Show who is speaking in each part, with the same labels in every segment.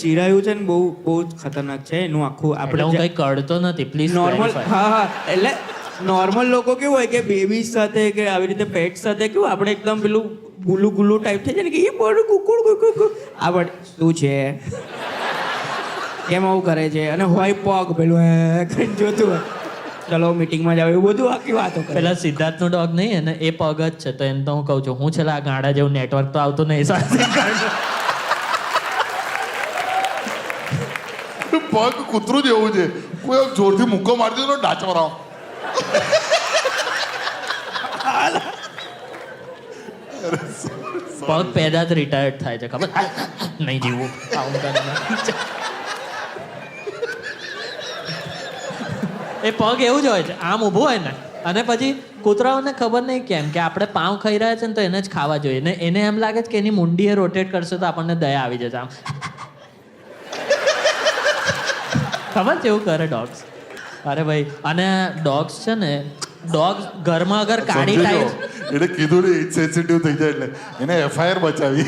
Speaker 1: ચિરાયું છે ને બહુ બહુ જ ખતરનાક છે એનું આખું
Speaker 2: એટલે હું કંઈ કરતો નથી પ્લીઝ
Speaker 1: નોર્મલ હા એટલે નોર્મલ લોકો કેવું હોય કે બેબી સાથે કે આવી રીતે પેટ સાથે કેવું આપણે એકદમ પેલું ગુલ્લુ ગુલ્લુ ટાઈપ થઈ જાય ને કે એ પણ કુકુડ આ પણ શું છે કેમ આવું કરે છે અને હોય પગ પેલું કરીને જોતું હોય ચલો મીટિંગમાં જાવ એવું બધું આખી વાતો કરે.
Speaker 2: પેલા સિદ્ધાર્થનો ડોગ નહીં અને એ પગ જ છે તો એને તો હું કહું છું હું છેલ્લા આ ગાડા જેવું નેટવર્ક તો આવતું નહીં સાથે
Speaker 3: પગ કૂતરું જેવું છે કોઈ આમ જોરથી મુક્કો મારી દે તો ડાચો રાવ
Speaker 2: પગ પેદા જ રિટાયર્ડ થાય છે ખબર નહીં જીવવું આવું કરીને એ પગ એવું જ હોય છે આમ ઊભું હોય ને અને પછી કૂતરાઓને ખબર નહીં કેમ કે આપણે પાઉં ખાઈ રહ્યા છે ને તો એને જ ખાવા જોઈએ ને એને એમ લાગે છે કે એની મુંડીએ રોટેટ કરશે તો આપણને દયા આવી જશે આમ ખબર છે એવું કરે ડોગ્સ અરે ભાઈ અને ડોગ્સ છે ને ડોગ્સ ઘરમાં અગર કાઢી ટાઈલ્સ
Speaker 3: એટલે કીધું ને ઇટ સેન્સિટિવ થઈ જાય એટલે એને એફઆઈઆર બચાવી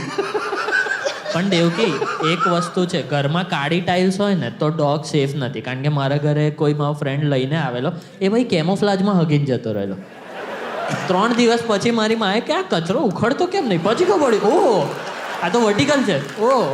Speaker 2: પણ દેવકી એક વસ્તુ છે ઘરમાં કાળી ટાઇલ્સ હોય ને તો ડોગ સેફ નથી કારણ કે મારા ઘરે કોઈ મારો ફ્રેન્ડ લઈને આવેલો એ ભાઈ કેમોફ્લાજમાં હગીને જતો રહેલો 3 દિવસ પછી મારી માએ કે આ કચરો ઉખડતો કેમ નહીં પછી ખબર પડી ઓહ આ તો વર્ટિકલ છે ઓહ